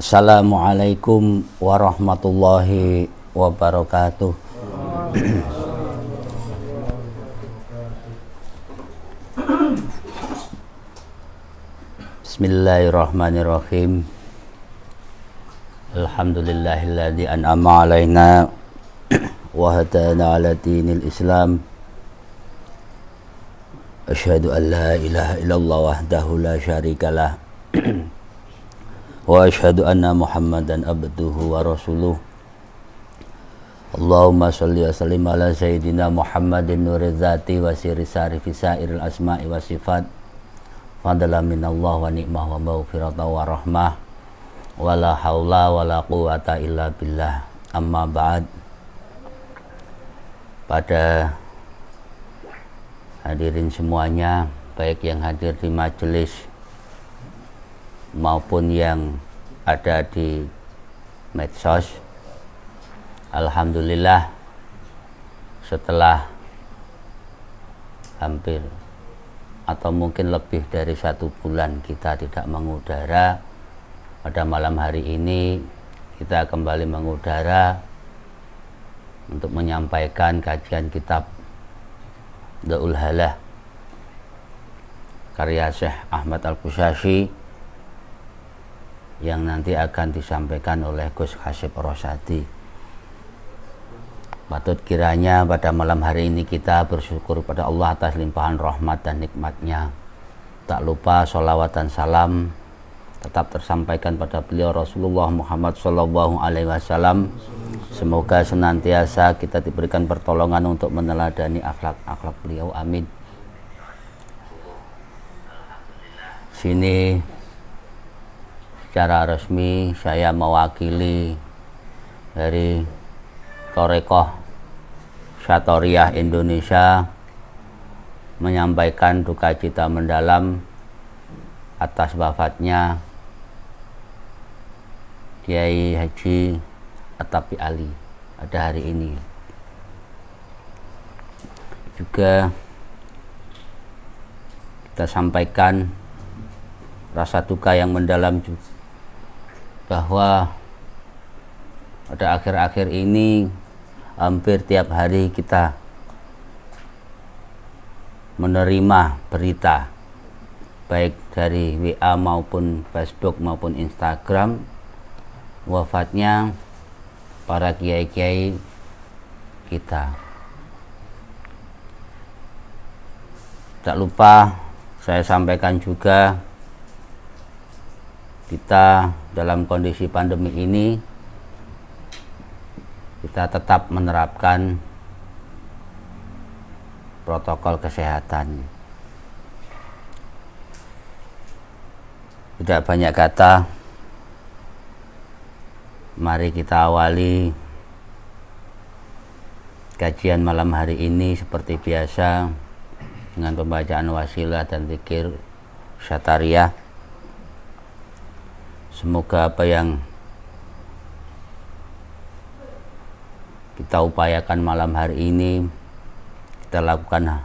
Assalamualaikum warahmatullahi wabarakatuh. Bismillahirrahmanirrahim. Alhamdulillahilladzi an'ama alaina wa hadana ala dinil Islam. Asyhadu an la ilaha illallah wahdahu la syarikalah. Wa asyhadu anna Muhammadan abduhu wa rasuluh. Allahumma sholli wa sallim ala sayyidina Muhammadin nuriz zati wa sirri sarifi sairil asma'i wa sifat. Fadlan minallah wa ni'mah wa maghfiratan wa rahmah. Wa la haula wa la quwata illa billah. Amma ba'd. Pada hadirin semuanya, baik yang hadir di majelis maupun yang ada di medsos, alhamdulillah setelah hampir atau mungkin lebih dari 1 bulan kita tidak mengudara, pada malam hari ini kita kembali mengudara untuk menyampaikan kajian kitab Daul Halah karya Syekh Ahmad Al-Qushayri yang nanti akan disampaikan oleh Gus Hasyib Rosyadi. Patut kiranya pada malam hari ini kita bersyukur pada Allah atas limpahan rahmat dan nikmatnya. Tak lupa sholawat dan salam tetap tersampaikan pada beliau Rasulullah Muhammad SAW. Semoga senantiasa kita diberikan pertolongan untuk meneladani akhlak-akhlak beliau. Amin. Sini secara resmi saya mewakili dari Thoreqoh Syatoriah Indonesia menyampaikan duka cita mendalam atas wafatnya Kiai Haji Atapi Ali pada hari ini. Juga kita sampaikan rasa duka yang mendalam juga bahwa pada akhir-akhir ini hampir tiap hari kita menerima berita baik dari WA maupun Facebook maupun Instagram wafatnya para kiai-kiai kita. Tak lupa saya sampaikan juga, kita dalam kondisi pandemi ini kita tetap menerapkan protokol kesehatan. Tidak banyak kata, mari kita awali kajian malam hari ini seperti biasa dengan pembacaan wasilah dan zikir syatariyah. Semoga apa yang kita upayakan malam hari ini, kita lakukan,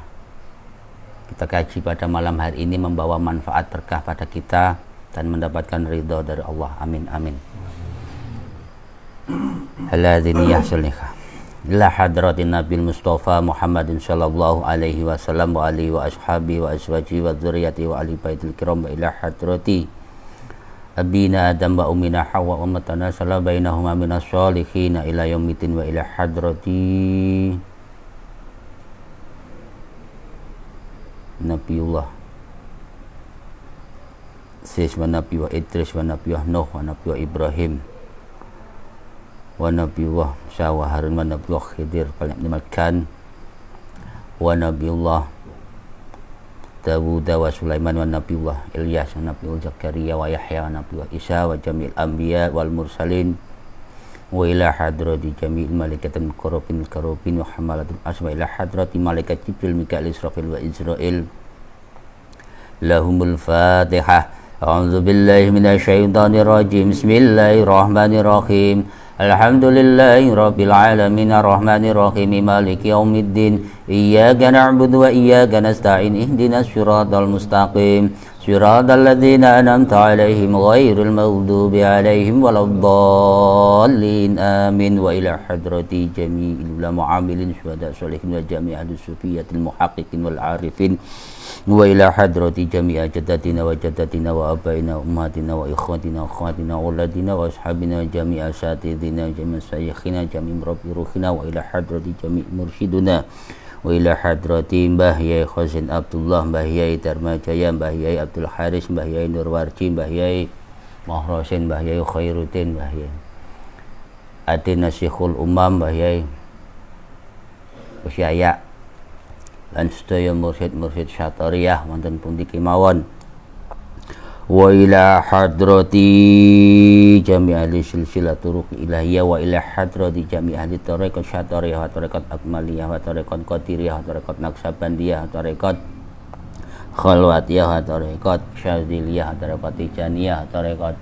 kita kaji pada malam hari ini membawa manfaat berkah pada kita dan mendapatkan ridho dari Allah. Amin amin. Haladhiniyah sulika ila hadratin Nabil Mustafa Muhammadin sallallahu alaihi wasallam wa alihi wa ashabi wa azwaji wa dzurriyyati wa ali baitil kiram wa ila hadrati Abina Adam wa Ummina Hawa ummatana salam bainahuma minas sholihin ila yaumiddin wa ila hadrati Nabiullah Sis wa Nabi wa Idris wa Nabi wa Nuh wa Nabi wa Ibrahim wa Nabiullah Musa wa Harun wa Nabiullah Khidir Makan wa Nabiullah Dawud wa Sulaiman wa Nabiullah Ilyas wa Nabiullah Zakaria wa Yahya wa Nabiullah Isa wa Jamil Anbiya wal Mursalin wa ila hadrati Jamil Malaikatul Karubin wa Hamalatul Asma ila hadrati Malaikat Jibril Mikail Israfil wa Israel. Lahumul Fatihah. A'udzu billahi minasy syaithanir rajim. Bismillahirrahmanirrahim. Alhamdulillahi rabbil alamin arrahmanir rahim maliki yaumiddin iyyaka na'budu wa iyyaka nasta'in ihdinas siratal mustaqim Siratal ladzina an'amta 'alaihim ghairil maghdubi 'alaihim waladdallin. Amin. Wa ila hadrati jami'il ulama 'amilin syuhada sholihin wa jami' ahli sufiyatil muhaqqiqin wal 'arifin. Wa ila hadrati jami'a jaddatina wa jaddatina wa abaina wa ummatina wa ikhwatina wa akhwatina wa auladina wa ashabina wa jami'a asatidina wa jami'a sayikhina jami'a murabbi ruhina wa ila hadrati jami'i mursyiduna wa ila hadrati Mbah Yai Khazin Abdullah, Mbah Yai Dharmajaya, Mbah Yai Abdul Haris, Mbah Yai Nurwarji, Mbah Yai Mahrosin, Mbah Yai Khairuddin, Mbah Yai Adin Nasikhul Umam, Mbah Yai Usyaya lan sedaya mursyid-mursyid Syatariyah wonten pundi kemawon. Wa ila hadrati jami' ahli silsilah turuq ilahiyah wa ila hadrati jami' ahli tariqat Syatariyah wa tariqat akmaliyah wa tariqat qadiriyah wa tariqat naksabandiyah wa tariqat khalwatiyah wa tariqat syadziliyah wa tariqat tijaniyah wa tariqat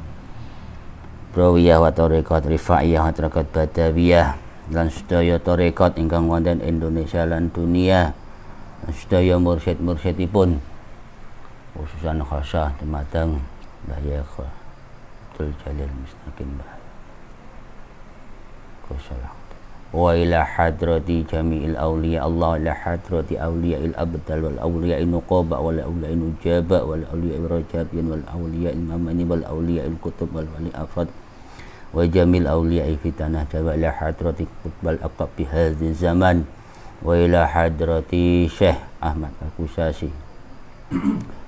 brawiyah wa tariqat rifaiyah wa tariqat badawiyah lan sedaya tariqat ingkang wonten Indonesia lan dunia, sedaya mursyid-mursyidipun khususan khasah dumateng Mbah Yai Abdul Jalil Mustaqim Mbah Kusalah. Wa ila hadrati jami'il awliya Allah, ila hadrati awliya'il abdal wal awliya'il nuqaba wal awliya'il nujaba wal awliya'il rajabin wal awliya'il mamani wal awliya'il kutub wal wali afad wa jamil awliya'i fitanah jawa ila hadrati qutbal aqab bi hadhi zaman wa ila hadrati Syekh Ahmad Al-Kusasi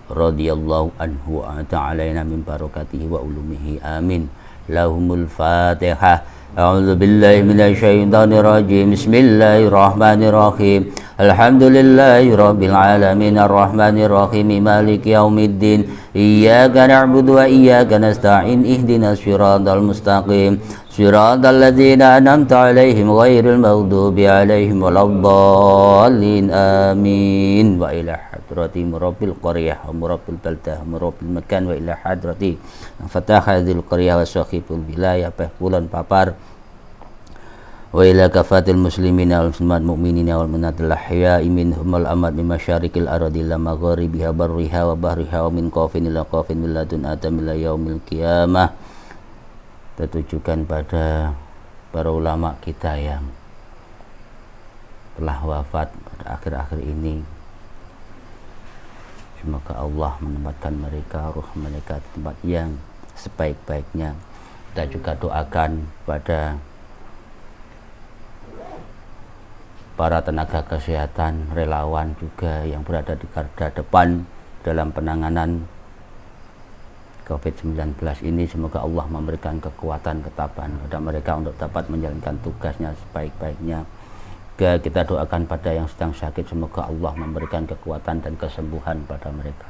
radhiyallahu anhu wa ta'alaina min barakatihi wa ulumihi. Amin. Lahumul Fatihah. A'udzu billahi minasy syaithanir rajim. Bismillahirrahmanirrahim. Alhamdulillahi rabbil alamin arrahmanir rahim maliki yaumiddin. Iyyaka na'budu wa iyyaka nasta'in ihdinas siratal mustaqim. Siratal ladzina an'amta 'alaihim ghairil maghdubi 'alaihim waladdallin. Amin. Wa ila hadrati murabbil qaryah wa murabbil baldah wa murabbil makan wa ila hadrati fatah hadzal qaryah wa sahibul wilayah Kulon Papar wa ila kafatil muslimina wal muslimat mu'minina wal mu'minatil ahya'i minhum wal amad min masyariqil ardi ila magharibiha barriha wa bahriha wa min qafin ila qafin min ladun adam ila yaumil qiyamah. Tertujukan pada para ulama kita yang telah wafat pada akhir-akhir ini. Semoga Allah menempatkan mereka, ruh mereka di tempat yang sebaik-baiknya. Kita juga doakan pada para tenaga kesehatan, relawan juga yang berada di garda depan dalam penanganan COVID-19 ini. Semoga Allah memberikan kekuatan, ketabahan kepada mereka untuk dapat menjalankan tugasnya sebaik-baiknya. Kita doakan pada yang sedang sakit, semoga Allah memberikan kekuatan dan kesembuhan pada mereka.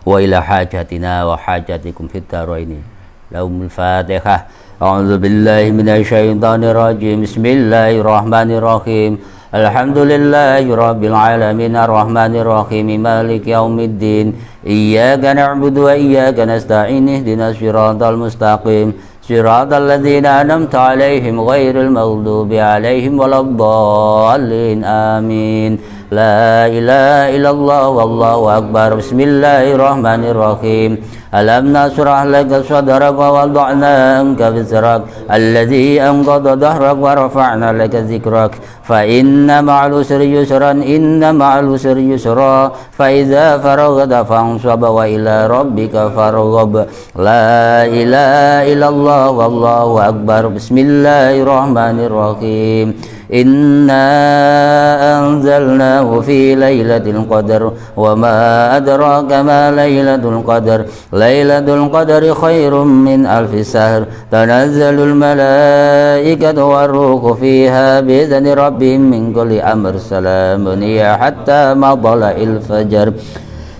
Wa ila hajatina wa hajatikum fid dharaini. Lahumul Fatihah. A'udzu billahi minasy syaithanir rajim. Bismillahirrahmanirrahim. Alhamdulillahi rabbil alamin arrahmanir rahim maliki yaumiddin. Iyyaka na'budu wa iyyaka nasta'in ihdinas siratal mustaqim. Siratal ladzina an'amta 'alaihim ghairil maghdubi 'alaihim waladdallin. Amin. La ilaha illallah wallahu akbar. Bismillahirrahmanirrahim. Alam nasrah laka sadrak wa wada'na anka wizrak alladzi anqadha dhahrak wa rafa'na laka dzikrak fa inna ma'al usri yusran inna ma'al usri yusra fa idza faraghta fansab wa ila rabbika farghab. La ilaha illallah wallahu akbar. Bismillahirrahmanirrahim. Inna anzalnahu fi lailatul qadar wa ma adraka ma lailatul qadar. Lailatul qadri khairum min alfi sahr. Tanazzalul malaikatu warruhu fiha bi'izni rabbihim min kulli amr. Salamun hiya hatta matla'il fajr.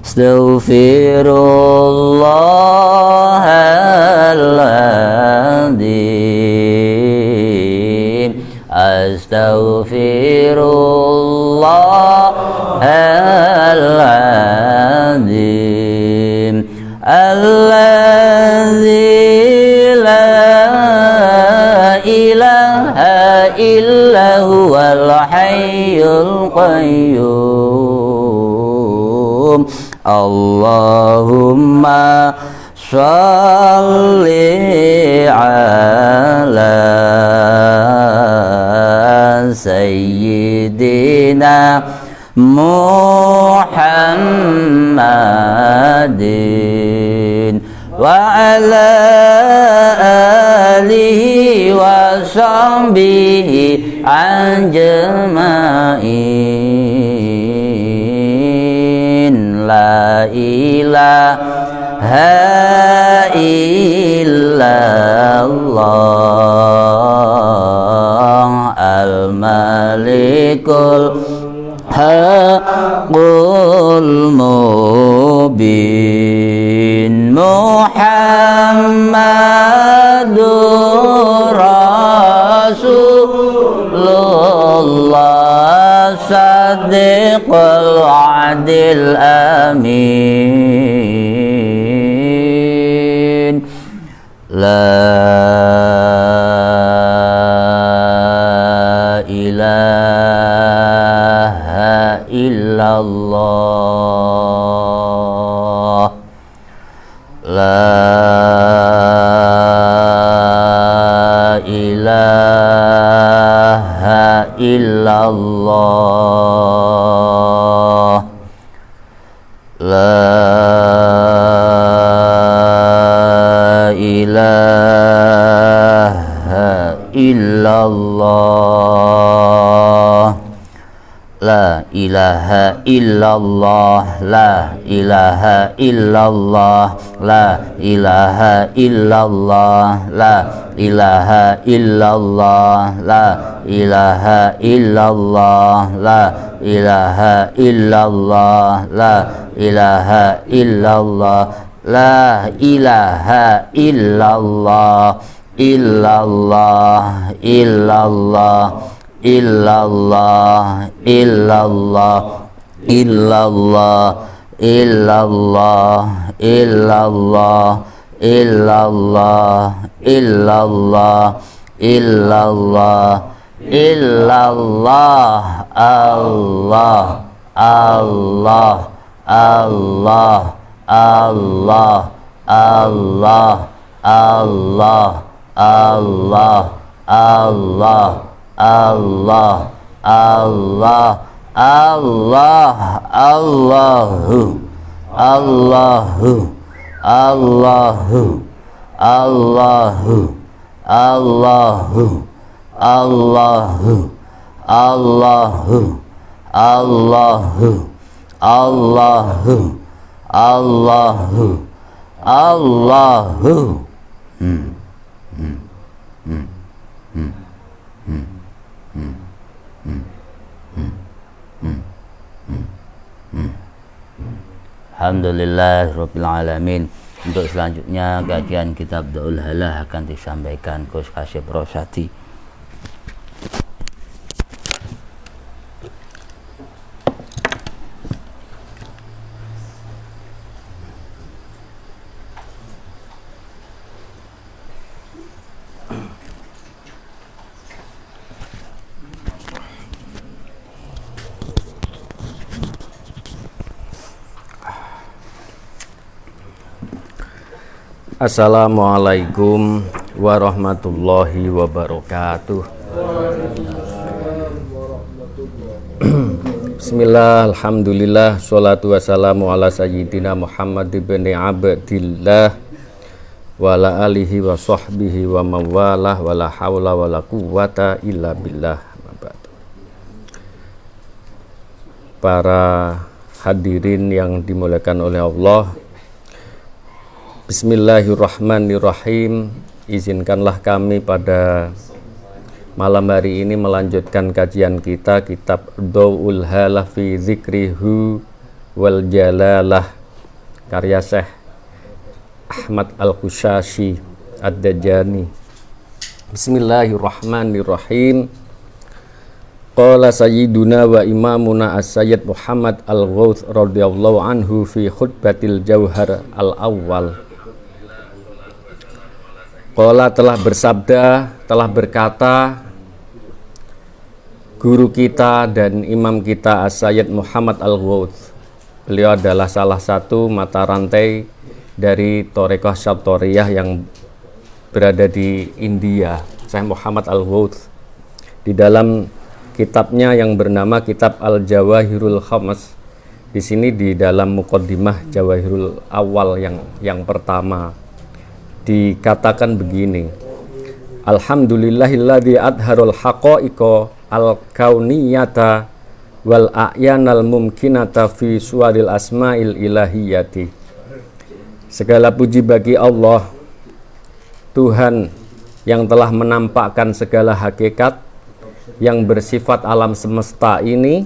Astaghfirullahaladzim. Astaghfirullahaladzim. Alladzi la ilaha illa huwal hayyul qayyum. Allahumma sholli ala sayyidina Muhammadin wa ala alihi wa sahbihi ajma'in. La ilaha illallah al-malikul haqqul mubin Muhammadur Rasulullah Sadiqul Adil Amin. La ilaha illallah. La ilaha illallah. La ilaha illallah. La ilaha illallah. La ilaha illallah. La ilaha illallah. La ilaha illallah. La ilaha illallah. La ilaha illallah. La ilaha illallah. La ilaha illallah. Illallah illallah illallah illallah illallah illallah illallah illallah illallah illallah illallah Allah Allah Allah Allah Allah Allah Allah Allah Allah Allah Allah Allahu Allahu Allahu Allahu Allahu Allahu Allahu Allahu Allahu Allahu Allahu. Alhamdulillahirabbil alamin. Untuk selanjutnya kajian kitab Daul Halah akan disampaikan Gus Kasyif Rosadi. Assalamualaikum warahmatullahi wabarakatuh. Bismillah, alhamdulillah, sholatu wassalamu ala sayyidina Muhammad ibn Abdillah wa ala alihi wa sahbihi wa mawalah wa la hawla wa la quwwata illa billah. Para hadirin yang dimuliakan oleh Allah, Bismillahirrahmanirrahim. Izinkanlah kami pada malam hari ini melanjutkan kajian kita kitab Daul Halah fi Dzikrihu wal Jalalah karya Syekh Ahmad Al-Qushashi Ad-Dajjani. Bismillahirrahmanirrahim. Qala sayyiduna wa imamuna as-sayyid Muhammad Al-Ghauth radhiyallahu anhu fi khutbatil Jauhar al-awwal. Qala telah bersabda, telah berkata guru kita dan imam kita as-sayyid Muhammad Al-Ghauth Beliau adalah salah satu mata rantai dari Thariqah Syadhariyah yang berada di India, Syekh Muhammad Al-Wauth. Di dalam kitabnya yang bernama Kitab Al-Jawahirul Khamas, di sini di dalam muqaddimah Jawahirul Awal yang pertama dikatakan begini: Alhamdulillahilladzi adharul haqa'iqa al-kauniyata wal a'yanal mumkinata fi suwaril asma'il ilahiyati. Segala puji bagi Allah, Tuhan yang telah menampakkan segala hakikat yang bersifat alam semesta ini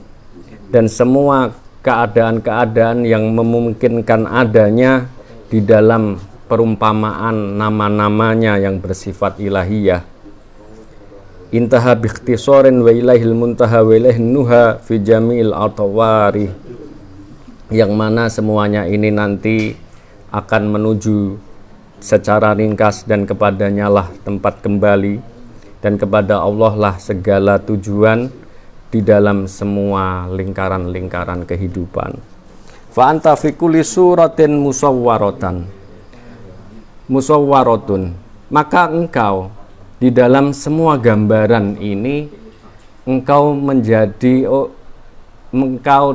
dan semua keadaan-keadaan yang memungkinkan adanya di dalam perumpamaan nama-namanya yang bersifat ilahiyah. Intaha biikhtisarin wa ilaihil muntaha wa ilaihin nuha fi jami'il atawari, yang mana semuanya ini nanti akan menuju secara ringkas dan kepadanya lah tempat kembali, dan kepada Allah lah segala tujuan di dalam semua lingkaran-lingkaran kehidupan. Fa anta fi kulli suratin musawwaratun, maka engkau di dalam semua gambaran ini engkau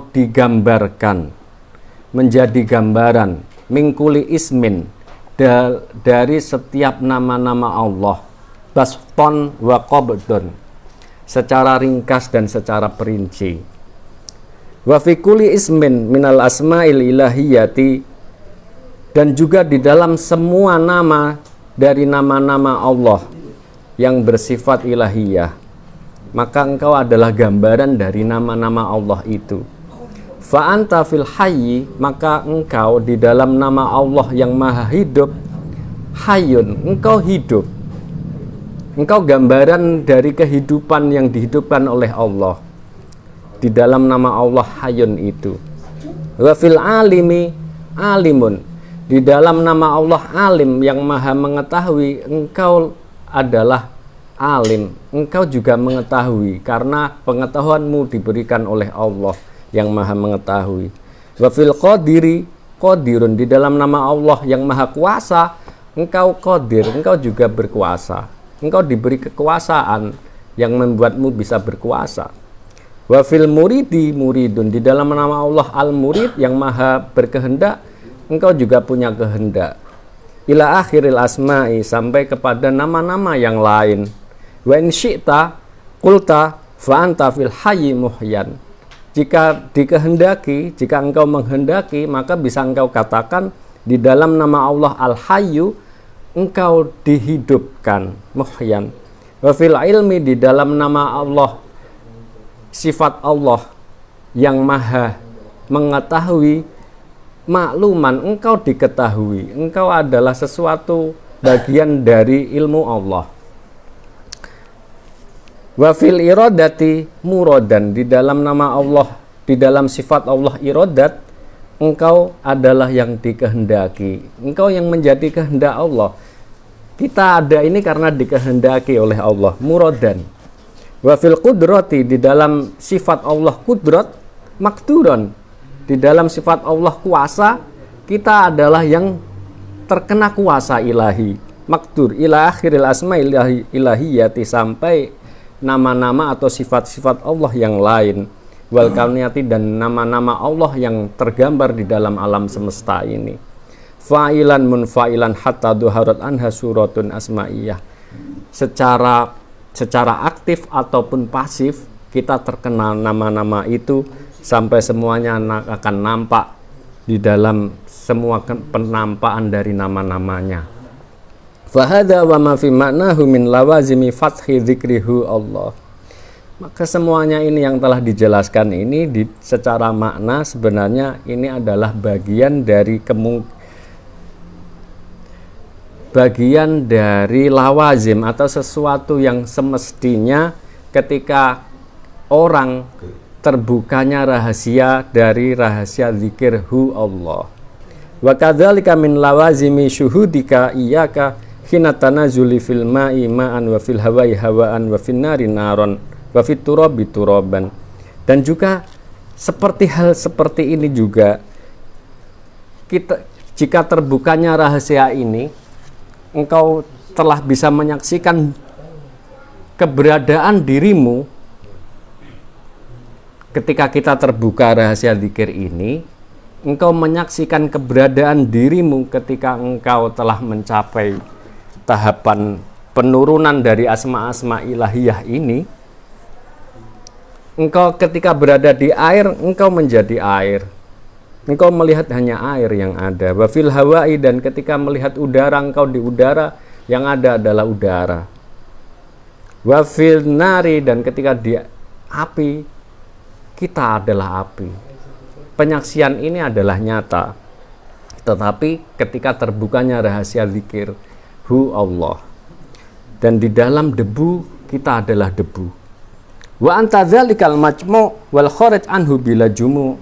digambarkan menjadi gambaran mingkuli ismin, dari setiap nama-nama Allah, baston wa qabdun, secara ringkas dan secara perinci. Wa fi kulli ismin minal asma'il ilahiyati, dan juga di dalam semua nama dari nama-nama Allah yang bersifat ilahiyah, maka engkau adalah gambaran dari nama-nama Allah itu. Fa anta fil hayyi, maka engkau di dalam nama Allah yang maha hidup, hayyun, engkau hidup. Engkau gambaran dari kehidupan yang dihidupkan oleh Allah di dalam nama Allah hayyun itu. Wa fil alimi alimun, di dalam nama Allah alim yang maha mengetahui, engkau adalah alim, engkau juga mengetahui karena pengetahuanmu diberikan oleh Allah yang maha mengetahui. Wa fil qadiri qadirun, di dalam nama Allah yang maha kuasa, engkau qadir, engkau juga berkuasa. Engkau diberi kekuasaan yang membuatmu bisa berkuasa. Wa fil muridi muridun, di dalam nama Allah al-murid yang maha berkehendak, engkau juga punya kehendak. Ila akhiril asma'i, sampai kepada nama-nama yang lain. Wa in syi'ta qulta fa anta fil hayyi muhyan, jika dikehendaki, jika engkau menghendaki, maka bisa engkau katakan di dalam nama Allah al-hayyu, engkau dihidupkan, muhyan. Wa fil ilmi, di dalam nama Allah, sifat Allah yang maha mengetahui, makluman, engkau diketahui, engkau adalah sesuatu bagian dari ilmu Allah. Wa fil iradati muradan, di dalam nama Allah, di dalam sifat Allah iradat, engkau adalah yang dikehendaki, engkau yang menjadi kehendak Allah. Kita ada ini karena dikehendaki oleh Allah, muradan. Wa fil qudrati, di dalam sifat Allah kudrat, makduron, di dalam sifat Allah kuasa, kita adalah yang terkena kuasa ilahi, makdur. Ila akhiril asma ilahiyati, sampai nama-nama atau sifat-sifat Allah yang lain, wal kauniyati, dan nama-nama Allah yang tergambar di dalam alam semesta ini. Fa'ilan munfa'ilan hatta duharat anha suratun asma'iyah, secara aktif ataupun pasif kita terkena nama-nama itu sampai semuanya akan nampak di dalam semua penampakan dari nama-namanya. Fahadha wa ma fi ma'nahu min lawazimi fathi dzikrihu Allah. Maka semuanya ini yang telah dijelaskan ini secara makna sebenarnya ini adalah bagian dari lawazim atau sesuatu yang semestinya ketika orang terbukanya rahasia dari rahasia zikirhu Allah. Wa kadzalika min lawazimi syuhudika iyyaka hina tanazuli fil ma'i ma'an wa fil hawa'i hawa'an wa fin nari naron wa fit turabi turaban. Dan juga hal seperti ini juga jika terbukanya rahasia ini, engkau telah bisa menyaksikan keberadaan dirimu. Ketika kita terbuka rahasia zikir ini, engkau menyaksikan keberadaan dirimu ketika engkau telah mencapai tahapan penurunan dari asma-asma ilahiyah ini. Engkau ketika berada di air, engkau menjadi air. Engkau melihat hanya air yang ada. Wa fil hawai, dan ketika melihat udara, engkau di udara, yang ada adalah udara. Wa fil nari, dan ketika di api, kita adalah api. Penyaksian ini adalah nyata. Tetapi ketika terbukanya rahasia zikir, hu Allah. Dan di dalam debu, kita adalah debu. Wa anta dzalikal majmu' wal kharaj anhu bila jumu'.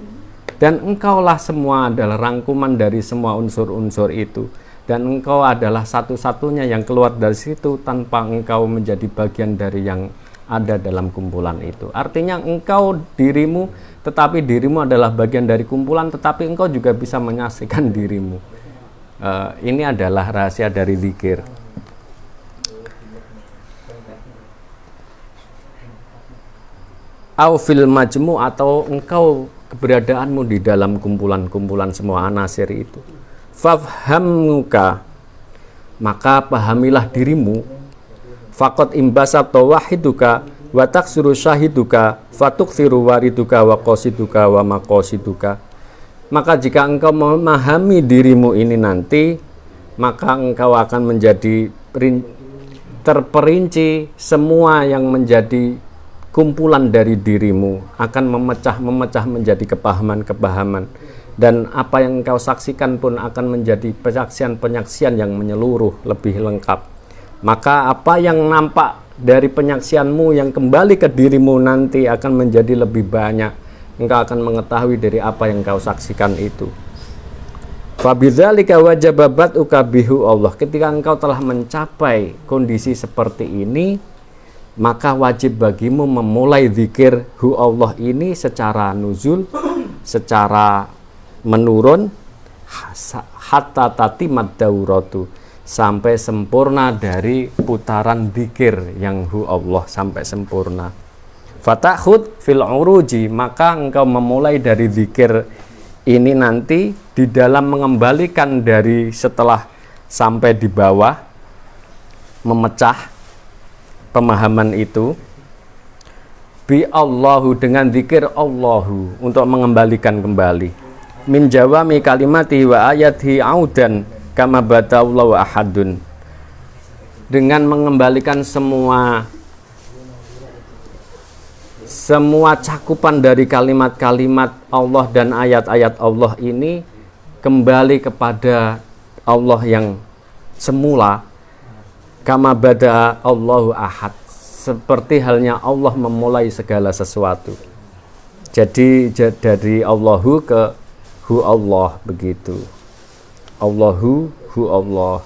Dan engkaulah semua adalah rangkuman dari semua unsur-unsur itu. Dan engkau adalah satu-satunya yang keluar dari situ tanpa engkau menjadi bagian dari yang ada dalam kumpulan itu. Artinya engkau dirimu, tetapi dirimu adalah bagian dari kumpulan, tetapi engkau juga bisa menyaksikan dirimu. Ini adalah rahasia dari zikir. Au fil majmu', atau engkau keberadaanmu di dalam kumpulan-kumpulan semua anasir itu. Fafhamuka, maka pahamilah dirimu. Faqad imbasat wahiduka wa taksuru syahiduka fatuksiru wariduka wa qasiduka wa maqasiduka. Maka jika engkau memahami dirimu ini nanti, maka engkau akan menjadi terperinci. Semua yang menjadi kumpulan dari dirimu akan memecah menjadi kepahaman-kepahaman, dan apa yang engkau saksikan pun akan menjadi penyaksian-penyaksian yang menyeluruh, lebih lengkap. Maka apa yang nampak dari penyaksianmu yang kembali ke dirimu nanti akan menjadi lebih banyak. Engkau akan mengetahui dari apa yang engkau saksikan itu. Fabidzalika wajaba bad'uka bihu Allah. Ketika engkau telah mencapai kondisi seperti ini, maka wajib bagimu memulai zikir hu Allah ini secara nuzul, secara menurun, hatta tatimat dauratu, sampai sempurna dari putaran zikir yang hu Allah sampai sempurna. Fatahud fil uruji, maka engkau memulai dari zikir ini nanti di dalam mengembalikan dari setelah sampai di bawah, memecah pemahaman itu. Bi Allahu, dengan zikir Allahu, untuk mengembalikan kembali. Min jawami kalimati wa ayati audan kama badallahu ahadun, dengan mengembalikan semua cakupan dari kalimat-kalimat Allah dan ayat-ayat Allah ini kembali kepada Allah yang semula. Kama bada Allahu ahad, seperti halnya Allah memulai segala sesuatu. Jadi dari Allahu ke hu Allah, begitu. Allahu hu Allah,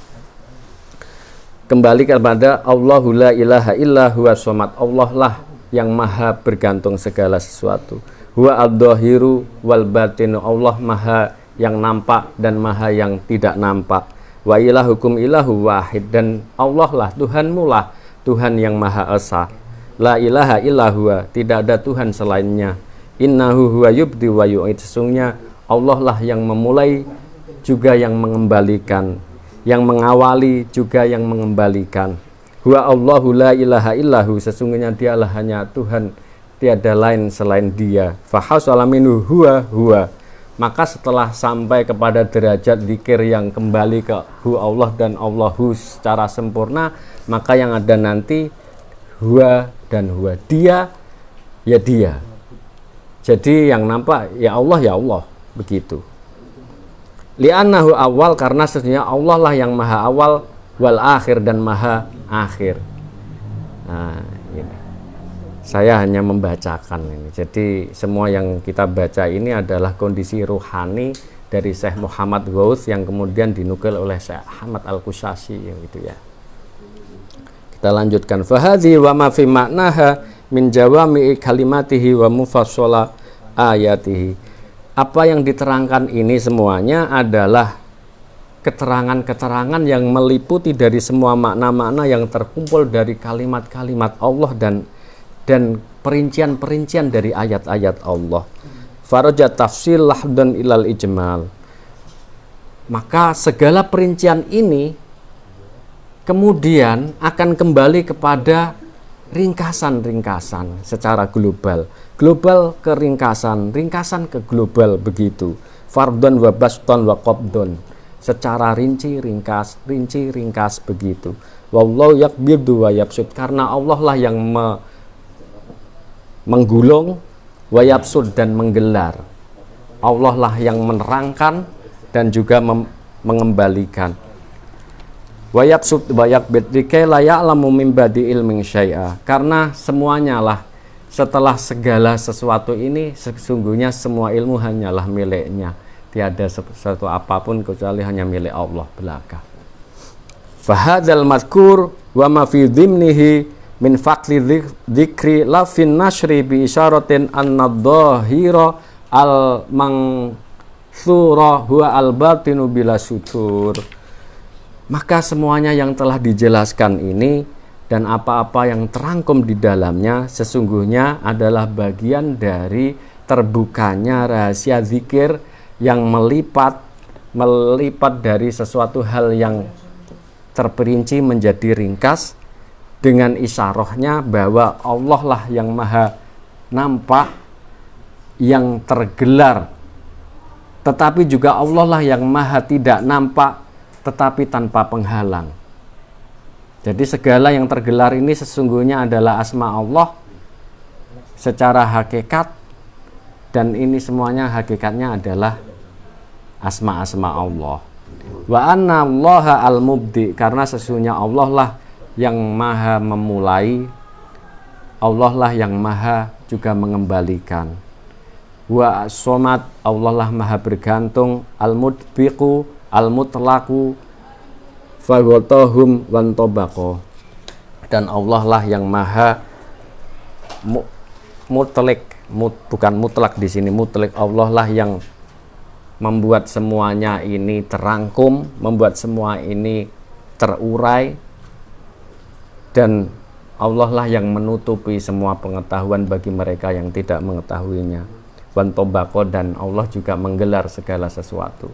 kembali kepada Allahu la ilaha illa huwa somad. Allah lah yang maha bergantung segala sesuatu. Huwa ad-dhahiru wal batinu, Allah maha yang nampak dan maha yang tidak nampak. Wa ilahukum ilahu wahid, dan Allah lah Tuhanmu lah Tuhan yang maha esa. La ilaha illa huwa, tidak ada Tuhan selainnya. Innahu huwa yubdi wa yu'id, sesungguhnya Allah lah yang memulai juga yang mengembalikan, yang mengawali juga yang mengembalikan. Huwa Allahu la ilaha illahu, sesungguhnya dialah hanya Tuhan, tiada lain selain dia. Fahasala minhu huwa, maka setelah sampai kepada derajat zikir yang kembali ke hu Allah dan Allahu secara sempurna, maka yang ada nanti huwa dan huwa, dia ya dia. Jadi yang nampak ya Allah, begitu. Li'annahu awal, karena sesungguhnya Allah lah yang maha awal, wal akhir, dan maha akhir. Nah, ini saya hanya membacakan ini. Jadi semua yang kita baca ini adalah kondisi ruhani dari Syekh Muhammad Ghaus yang kemudian dinukil oleh Syekh Ahmad Al-Qushashi, gitu ya. Kita lanjutkan. Fahadhi wa ma fi maknaha min jawami'i kalimatihi wa mufassala ayatihi. apa yang diterangkan ini semuanya adalah keterangan-keterangan yang meliputi dari semua makna-makna yang terkumpul dari kalimat-kalimat Allah dan perincian-perincian dari ayat-ayat Allah. Faraja tafsil lahdan ilal ijmal. Maka segala perincian ini kemudian akan kembali kepada ringkasan-ringkasan secara global ke ringkasan ke global, begitu. Fardon wa baston wa qabdon, secara rinci ringkas begitu. Wallahu yakbidu wa yabsud, karena Allah lah yang menggulung, wa yabsud dan menggelar. Allah lah yang menerangkan dan juga mengembalikan. Wa yabsud wa yakbid likai la ya'lamu min ba'di ilmin syai'a, karena semuanya lah setelah segala sesuatu ini sesungguhnya semua ilmu hanyalah miliknya, tiada sesuatu apapun kecuali hanya milik Allah belaka. Fahadzal madkur wa ma fi dhimnihi min faqli dzikri la fin nashri bi isyaratin an-nadhahira al-mansura huwa al-batinu bila sutur. Maka semuanya yang telah dijelaskan ini dan apa-apa yang terangkum di dalamnya sesungguhnya adalah bagian dari terbukanya rahasia zikir yang melipat dari sesuatu hal yang terperinci menjadi ringkas dengan isyarahnya bahwa Allah lah yang maha nampak, yang tergelar, tetapi juga Allah lah yang maha tidak nampak tetapi tanpa penghalang. Jadi segala yang tergelar ini sesungguhnya adalah asma Allah secara hakikat, dan ini semuanya hakikatnya adalah asma-asma Allah. Wa anna Allaha al-mubdi, karena sesungguhnya Allah lah yang maha memulai, Allah lah yang maha juga mengembalikan. Wa as-somad, Allah lah maha bergantung, al-mudbiqu, al-mutlaqu, fagotahum wantobako, dan Allah lah yang maha bukan mutlak di sini, mutlak. Allah lah yang membuat semuanya ini terangkum, membuat semua ini terurai, dan Allah lah yang menutupi semua pengetahuan bagi mereka yang tidak mengetahuinya. Wantobako, dan Allah juga menggelar segala sesuatu.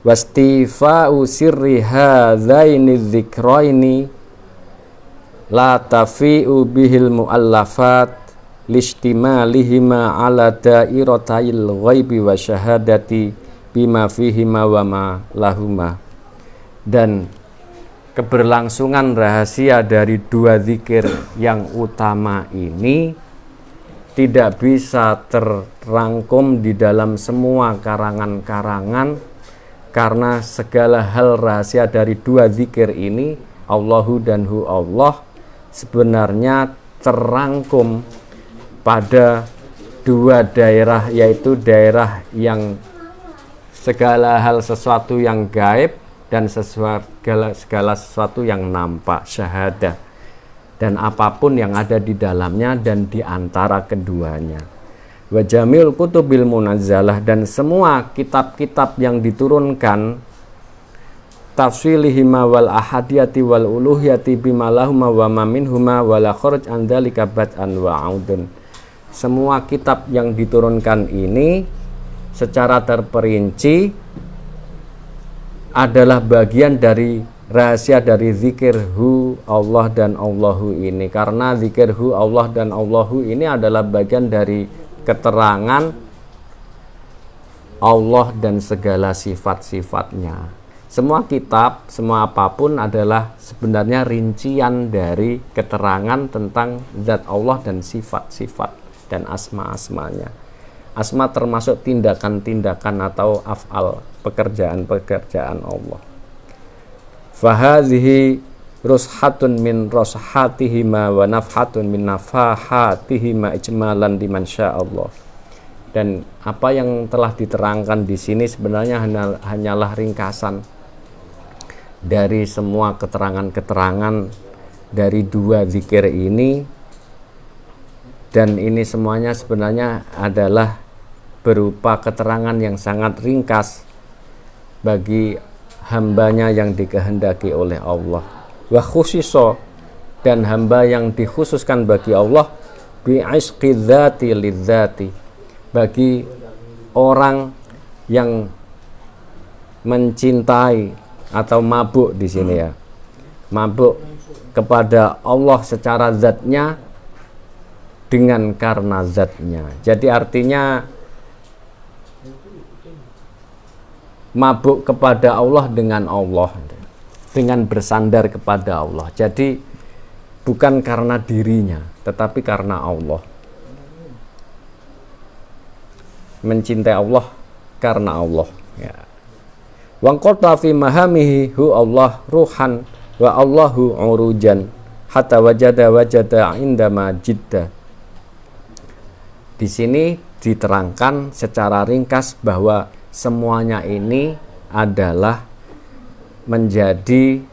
Wastifa'u sirri hadzaini dzikraini la tafi'u bihil mu'allafat lishtimalihima ala dairatil ghaibi wa syahadati bima fihima wa ma lahuma. Dan keberlangsungan rahasia dari dua zikir yang utama ini tidak bisa terrangkum di dalam semua karangan-karangan, karena segala hal rahasia dari dua zikir ini, Allahu dan Hu Allah, sebenarnya terrangkum pada dua daerah, yaitu daerah yang segala hal sesuatu yang gaib dan segala sesuatu yang nampak, syahadah, dan apapun yang ada di dalamnya dan di antara keduanya. Wa jamil kutubil munazzalah, dan semua kitab-kitab yang diturunkan, tafsilihima wal ahadiyati wal uluhiyati bima lahuma wa ma minhuma wala kharaj an dzalika bad'an wa audun. Semua kitab yang diturunkan ini secara terperinci adalah bagian dari rahasia dari zikir Hu Allah dan Allahu ini, karena zikir Hu Allah dan Allahu ini adalah bagian dari keterangan Allah dan segala sifat-sifatnya. Semua kitab, semua apapun adalah sebenarnya rincian dari keterangan tentang zat Allah dan sifat-sifat dan asma-asmanya. Asma termasuk tindakan-tindakan atau af'al, pekerjaan-pekerjaan Allah. Fahadhihi rushatun min rushatihima wa nafhatun min nafahatihima ijmalan liman sya'allah. Dan apa yang telah diterangkan di sini sebenarnya hanyalah ringkasan dari semua keterangan-keterangan dari dua zikir ini, dan ini semuanya sebenarnya adalah berupa keterangan yang sangat ringkas bagi hambanya yang dikehendaki oleh Allah. Wa khusiso, dan hamba yang dikhususkan bagi Allah bi'isqi dzati lidzati, bagi orang yang mencintai atau mabuk di sini ya, mabuk kepada Allah secara zatnya dengan karena zatnya. Jadi artinya mabuk kepada Allah, dengan bersandar kepada Allah. Jadi bukan karena dirinya, tetapi karena Allah. Mencintai Allah karena Allah, ya. Wa qata fi mahamihi hu Allah ruhan wa Allahu urujan hatta wajada indama jidda. Di sini diterangkan secara ringkas bahwa semuanya ini adalah menjadi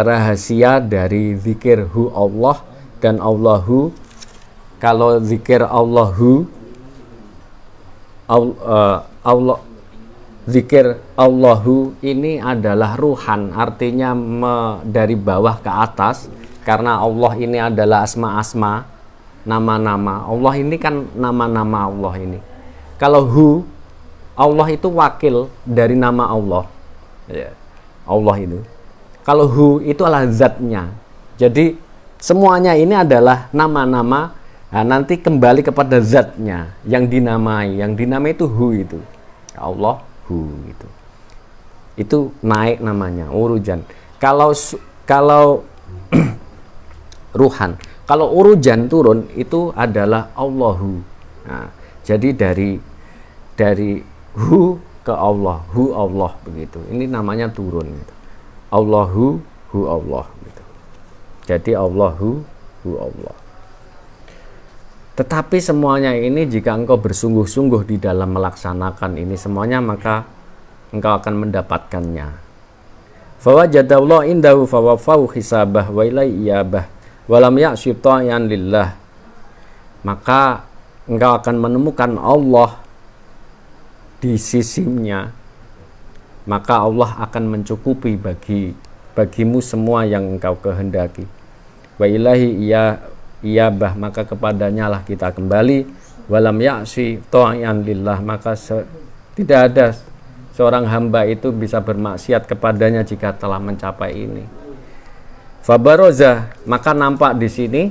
rahasia dari zikir hu Allah dan Allahu. Kalau zikir Allahu, Allah, zikir Allahu ini adalah ruhan, artinya dari bawah ke atas, karena Allah ini adalah asma-asma, nama-nama. Allah ini kan nama-nama Allah ini. Kalau hu, Allah itu wakil dari nama Allah, ya, Allah itu. Kalau hu itu adalah zatnya. Jadi semuanya ini adalah nama-nama. Nah, nanti kembali kepada zatnya yang dinamai. Yang dinamai itu hu itu. Allah hu itu. Itu naik namanya, urujan. Kalau ruhan, kalau urujan turun itu adalah Allahu. Nah, jadi dari hu ke Allah, hu Allah begitu. Ini namanya turun gitu. Allahu hu Allah gitu. Jadi Allahu hu Allah. Tetapi semuanya ini jika engkau bersungguh-sungguh di dalam melaksanakan ini semuanya, maka engkau akan mendapatkannya. Fawajadallahu indahu fawafahu hisabah wa ilaihi iyabah wa lam ya'syi ta'yan lillah. Maka engkau akan menemukan Allah di sisinya, maka Allah akan mencukupi bagimu semua yang engkau kehendaki. Wa ilahi iyabah, maka kepadanya lah kita kembali. Walam ya'si ta'yan lillah, maka tidak ada seorang hamba itu bisa bermaksiat kepadanya jika telah mencapai ini. Fabaroza, maka nampak di sini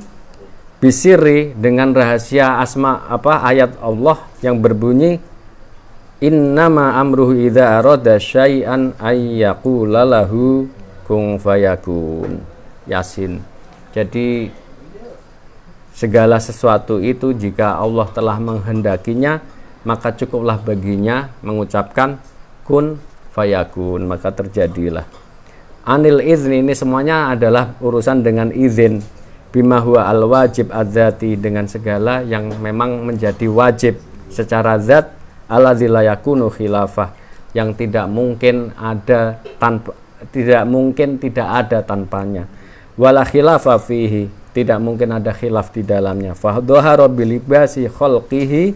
bisiri, dengan rahasia ayat Allah yang berbunyi innama amruhu idza arada syai'an ayyaqula lahu kun fayakun. Yasin. Jadi segala sesuatu itu jika Allah telah menghendakinya, maka cukuplah baginya mengucapkan kun fayakun, maka terjadilah. Anil izni, ini semuanya adalah urusan dengan izin. Bima huwa al wajib adzati, dengan segala yang memang menjadi wajib secara zat, alladzi la yakunu khilafah, yang tidak mungkin tidak ada tanpanya. Wala khilafa fihi, tidak mungkin ada khilaf di dalamnya. Fahdhara bilibasi khalqihi,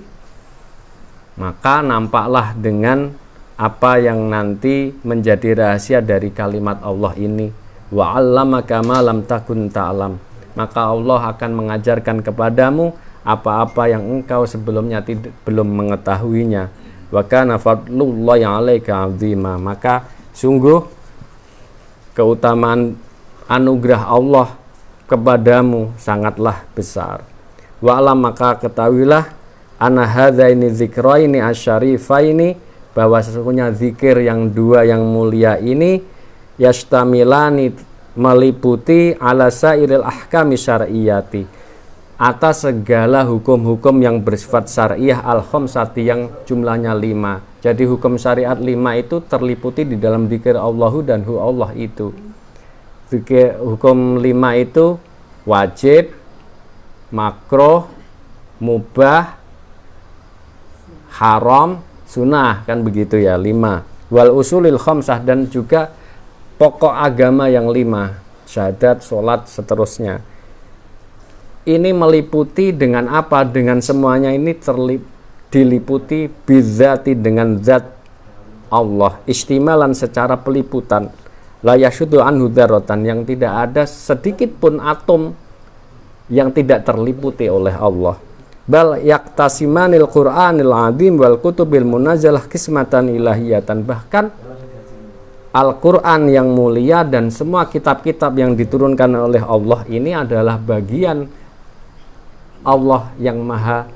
maka nampaklah dengan apa yang nanti menjadi rahasia dari kalimat Allah ini. Wa 'allamaka ma lam takun ta'lam, maka Allah akan mengajarkan kepadamu apa-apa yang engkau sebelumnya belum mengetahuinya. Wa kana fadlullahi 'alaika 'azima, maka sungguh keutamaan anugerah Allah kepadamu sangatlah besar. Wa alam, maka ketahuilah, ana hadzaini dzikraini asyarifaini, bahwa sesungguhnya zikir yang dua yang mulia ini yastamilani, meliputi ala sairil ahkami syar'iyyati, atas segala hukum-hukum yang bersifat syariah al-khamsati, yang jumlahnya 5. Jadi hukum syariat 5 itu terliputi di dalam zikir Allahu dan hu Allah itu. Zikir hukum 5 itu wajib, makruh, mubah, haram, sunnah, kan begitu ya, 5. Wal usulil khamsah, dan juga pokok agama yang 5, syahadat, sholat, seterusnya. Ini meliputi dengan apa? Dengan semuanya ini diliputi bidzati dengan zat Allah, istimalan secara peliputan, la yasyudu anhu dzarratan, yang tidak ada sedikit pun atom yang tidak terliputi oleh Allah. Bal yaktasimanil Qur'anil azim wal kutubil munazzalah qismatan ilahiyatan, bahkan Al-Quran yang mulia dan semua kitab-kitab yang diturunkan oleh Allah ini adalah bagian Allah yang maha,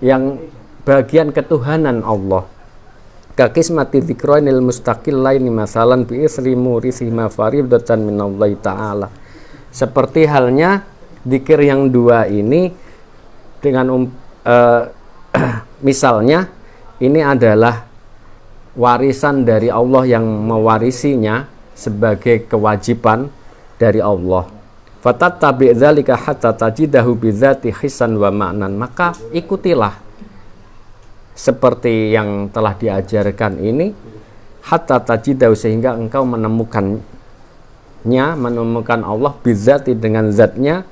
yang bagian ketuhanan Allah. Kakismati dzikroinil mustaqillaini masalan bi isri murisihima faridatan minallahi ta'ala. Seperti halnya dzikir yang dua ini dengan misalnya ini adalah warisan dari Allah yang mewarisinya sebagai kewajiban dari Allah. Fatattabi' dzalika hatta tajidahu bidzati hisan wa ma'nan, maka ikutilah seperti yang telah diajarkan ini hatta tajidahu, sehingga engkau menemukan Allah bidzati dengan zatnya,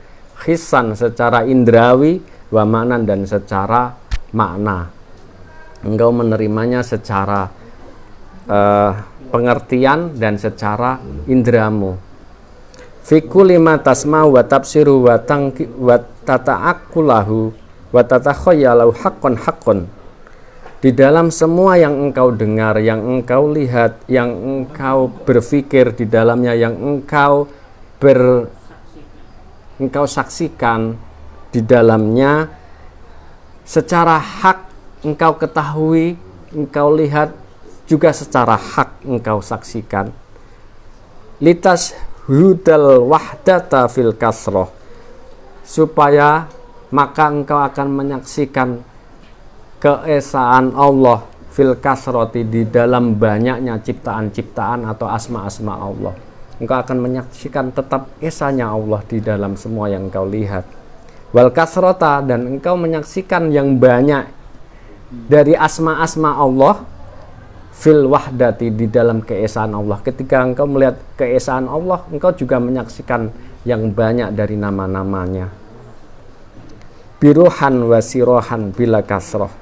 hisan secara indrawi, wa ma'nan dan secara makna, engkau menerimanya secara pengertian dan secara indramu. Fi kulli ma tasma'u wa tafsiru wa tata'akkulahu wa tatakhayyalu haqqan. Di dalam semua yang engkau dengar, yang engkau lihat, yang engkau berpikir di dalamnya, yang engkau saksikan di dalamnya, secara hak engkau ketahui, engkau lihat, juga secara hak engkau saksikan. Litas hudal wahdata fil kasroh, supaya maka engkau akan menyaksikan keesaan Allah fil kasroti, di dalam banyaknya ciptaan-ciptaan atau asma-asma Allah. Engkau akan menyaksikan tetap esanya Allah di dalam semua yang engkau lihat. Wal kasrota, dan engkau menyaksikan yang banyak dari asma-asma Allah fil wahdati, di dalam keesaan Allah. Ketika engkau melihat keesaan Allah, engkau juga menyaksikan yang banyak dari nama-namanya. Biruhan wa sirohan bila kasroh.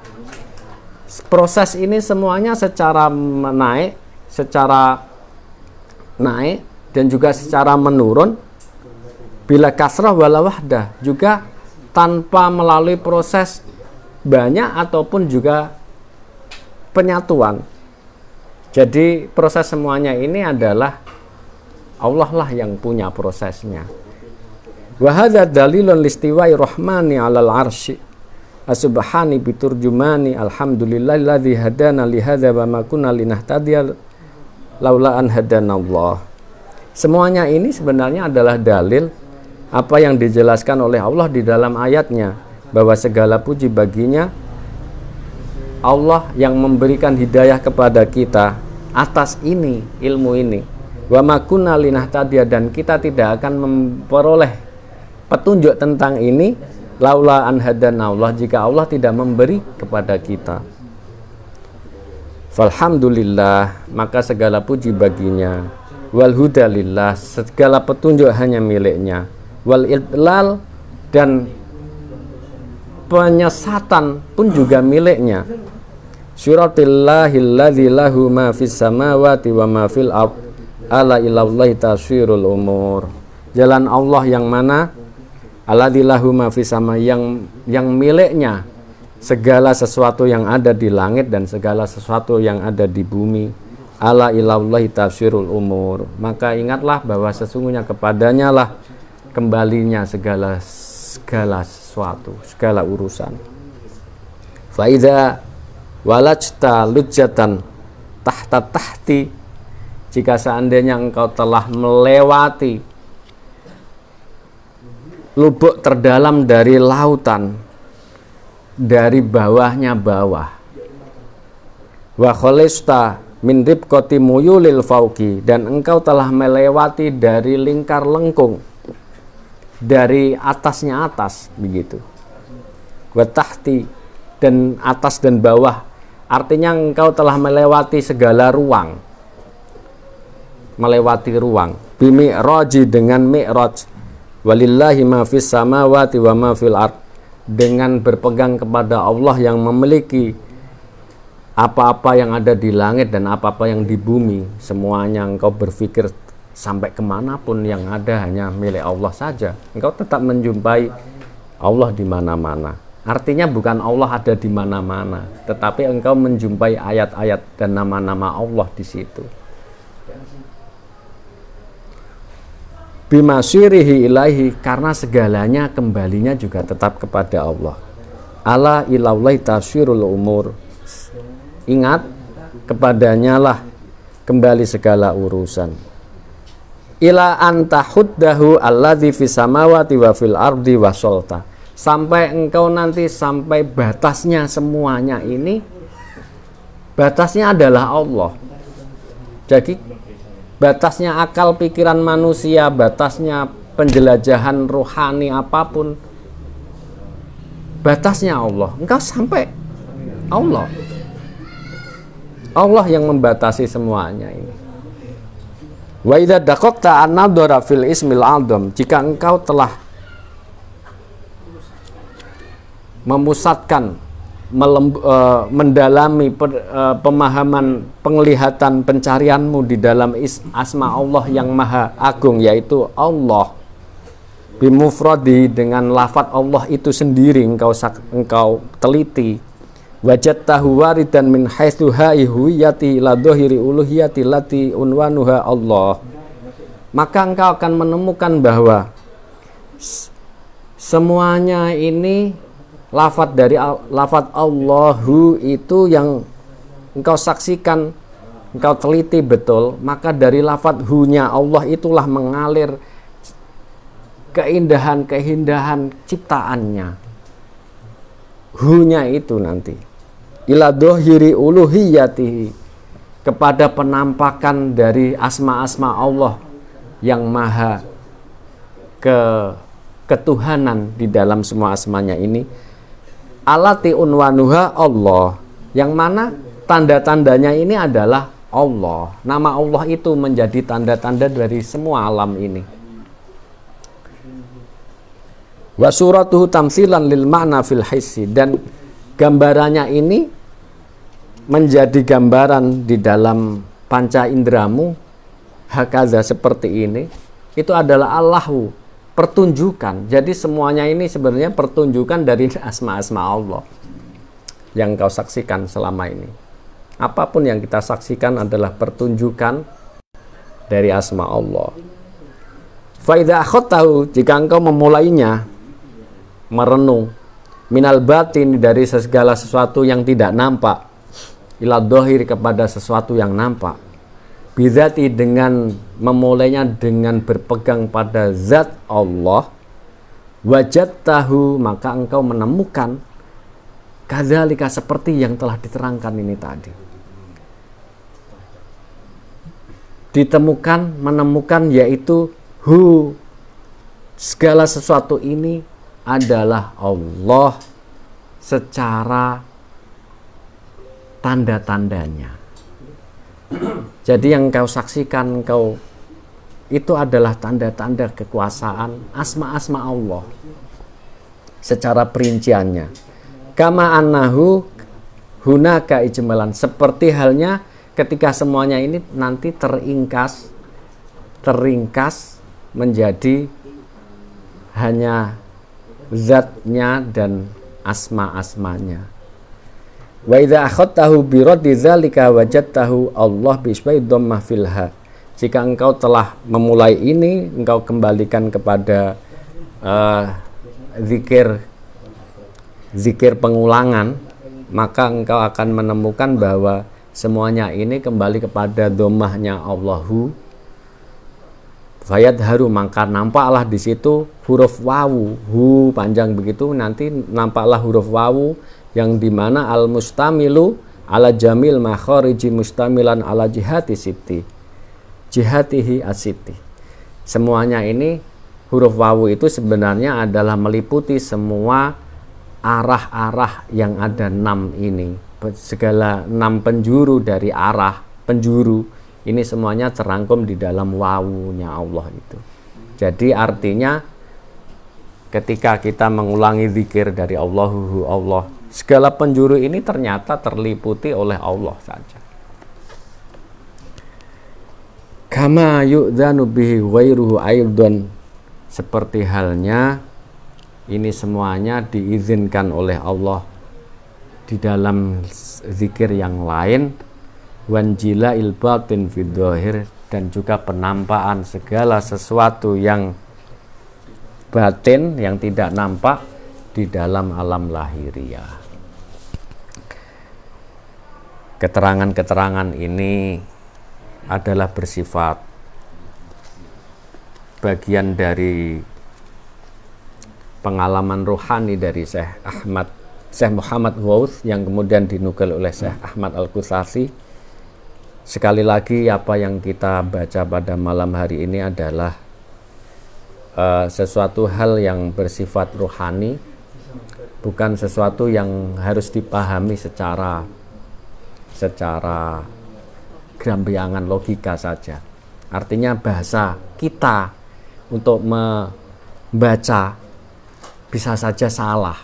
Proses ini semuanya secara naik dan juga secara menurun, bila kasroh wala wahdah, juga tanpa melalui proses banyak ataupun juga penyatuan. Jadi proses semuanya ini adalah Allah lah yang punya prosesnya. Wa hadza dalilun listiwa'i rahmani 'alal 'arsy asubhani biturjumani alhamdulillahilladzi hadana li hadza wa ma kunna linahtadiya laula an hadanallah. Semuanya ini sebenarnya adalah dalil apa yang dijelaskan oleh Allah di dalam ayatnya, bahwa segala puji baginya Allah yang memberikan hidayah kepada kita atas ini, ilmu ini. Wa ma kunna linahtadiya, dan kita tidak akan memperoleh petunjuk tentang ini laula an hadanallah, jika Allah tidak memberi kepada kita. Falhamdulillah, maka segala puji baginya. Wal hudalillah, segala petunjuk hanya miliknya. Wal idlal, dan penyesatan pun juga miliknya. Syuratillahilladzi lahu ma fis samawati wa ma fil ard ala ilallahi tasirul umur. Jalan Allah yang mana? Alladzi lahu ma fis sama, yang miliknya segala sesuatu yang ada di langit dan segala sesuatu yang ada di bumi. Ala ilallahi tasirul umur. Maka ingatlah bahwa sesungguhnya kepadanya lah kembalinya segala sesuatu, segala urusan. Fa idza walajta lujatan tahti, jika seandainya engkau telah melewati lubuk terdalam dari lautan, dari bawahnya bawah. Wa khalista min ribqati muyulil fauqi, dan engkau telah melewati dari lingkar lengkung, dari atasnya atas, begitu. Wa tahti, dan atas dan bawah, artinya engkau telah melewati segala ruang, melewati ruang. Bimi'raji, dengan mi'raj. Walillahi ma fis samawati wa ma fil ard, dengan berpegang kepada Allah yang memiliki apa-apa yang ada di langit dan apa-apa yang di bumi, semuanya engkau berpikir sampai kemanapun yang ada hanya milik Allah saja, engkau tetap menjumpai Allah di mana-mana. Artinya bukan Allah ada di mana-mana, tetapi engkau menjumpai ayat-ayat dan nama-nama Allah di situ. Bimasirihi ilaihi, karena segalanya kembalinya juga tetap kepada Allah. Ala ilallahi tasyrul umur, ingat kepadanya lah kembali segala urusan. Ila antahuddahu alladzi fis samawati wa fil ardi wasolta, sampai engkau nanti sampai batasnya semuanya ini, batasnya adalah Allah. Jadi batasnya akal pikiran manusia, batasnya penjelajahan rohani apapun, batasnya Allah. Engkau sampai Allah. Allah yang membatasi semuanya ini. Wa idza daqaqta an-nadhara fil ismil a'dzam, jika engkau telah memusatkan, mendalami pemahaman, penglihatan, pencarianmu di dalam asma Allah yang maha agung, yaitu Allah bimufradi, dengan lafadz Allah itu sendiri engkau teliti. Wajadtahu waridan min haitsu haihuyati ila dhahiri uluhiyati lati unwanuha Allah, maka engkau akan menemukan bahwa semuanya ini lafadz dari lafadz Allahu itu yang engkau saksikan, engkau teliti betul, maka dari lafadz hu-nya Allah itulah mengalir keindahan-keindahan ciptaannya. Hu-nya itu nanti ila dhahiri uluhiyatihi, kepada penampakan dari asma-asma Allah yang maha ketuhanan di dalam semua asmanya ini. Alati unwanuha Allah, yang mana tanda-tandanya ini adalah Allah. Nama Allah itu menjadi tanda-tanda dari semua alam ini. Wa suratuhu tamsilan lil ma'na fil hissi, dan gambarannya ini menjadi gambaran di dalam panca indramu, hakaza, seperti ini. Itu adalah Allahu, pertunjukan. Jadi semuanya ini sebenarnya pertunjukan dari asma-asma Allah yang kau saksikan selama ini. Apapun yang kita saksikan adalah pertunjukan dari asma Allah. Fa idza akhadtahu, jika engkau memulainya, merenung, minal batin, dari segala sesuatu yang tidak nampak, ila dhahir, kepada sesuatu yang nampak, bidzati, dengan memulainya dengan berpegang pada zat Allah, wajadtahu, maka engkau menemukan kadzalika, seperti yang telah diterangkan ini tadi. Ditemukan, menemukan, yaitu hu, segala sesuatu ini adalah Allah secara tanda-tandanya. Jadi yang kau saksikan, kau itu adalah tanda-tanda kekuasaan asma-asma Allah secara perinciannya. Kama annahu hunaka ijmalan, seperti halnya ketika semuanya ini nanti teringkas menjadi hanya zatnya dan asma-asmanya. Wa idza akhadtahu bi raddi dzalika wajadtahu Allah bi isba'i dhammah filha, jika engkau telah memulai ini, engkau kembalikan kepada zikir pengulangan, maka engkau akan menemukan bahwa semuanya ini kembali kepada dhammahnya Allahu. Fayadharu, maka nampaklah di situ huruf wawu, hu panjang begitu, nanti nampaklah huruf wawu yang dimana al mustamilu ala jamil makhariji mustamilan ala jihati sitti, jihatihi asiti. Semuanya ini huruf wawu itu sebenarnya adalah meliputi semua arah-arah yang ada 6 ini, segala 6 penjuru dari arah penjuru ini semuanya terangkum di dalam wawunya Allah itu. Jadi artinya ketika kita mengulangi zikir dari Allahu Allah, segala penjuru ini ternyata terliputi oleh Allah saja. Kama yu'dzanu bihi ghairuhu aidan, seperti halnya ini semuanya diizinkan oleh Allah di dalam zikir yang lain, wanjila il batin fid dhahir, dan juga penampakan segala sesuatu yang batin yang tidak nampak di dalam alam lahiriah. Keterangan-keterangan ini adalah bersifat bagian dari pengalaman rohani dari Syekh Muhammad Ghaus yang kemudian dinukil oleh Syekh Ahmad Al-Qusasi. Sekali lagi, apa yang kita baca pada malam hari ini adalah sesuatu hal yang bersifat rohani, bukan sesuatu yang harus dipahami secara gambiangan logika saja. Artinya bahasa kita untuk membaca bisa saja salah,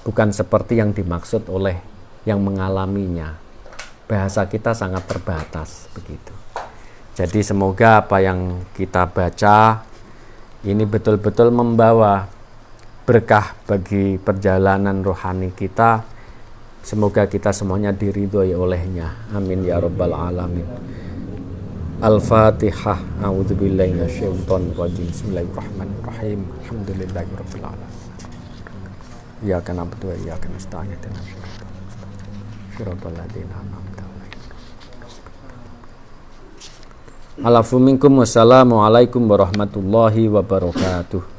bukan seperti yang dimaksud oleh yang mengalaminya. Bahasa kita sangat terbatas begitu. Jadi semoga apa yang kita baca ini betul-betul membawa berkah bagi perjalanan rohani kita. Semoga kita semuanya diridhoi olehnya. Amin ya rabbal alamin. Al-Fatihah. A'udzubillahi minasyaitonir rajim. Bismillahirrahmanirrahim. Alhamdulillahirabbil alamin. Iyyaka na'budu wa iyyaka nasta'in. Shiratal ladzina an'amta 'alaihim. Alafu minkum. Wassalamualaikum warahmatullahi wabarakatuh.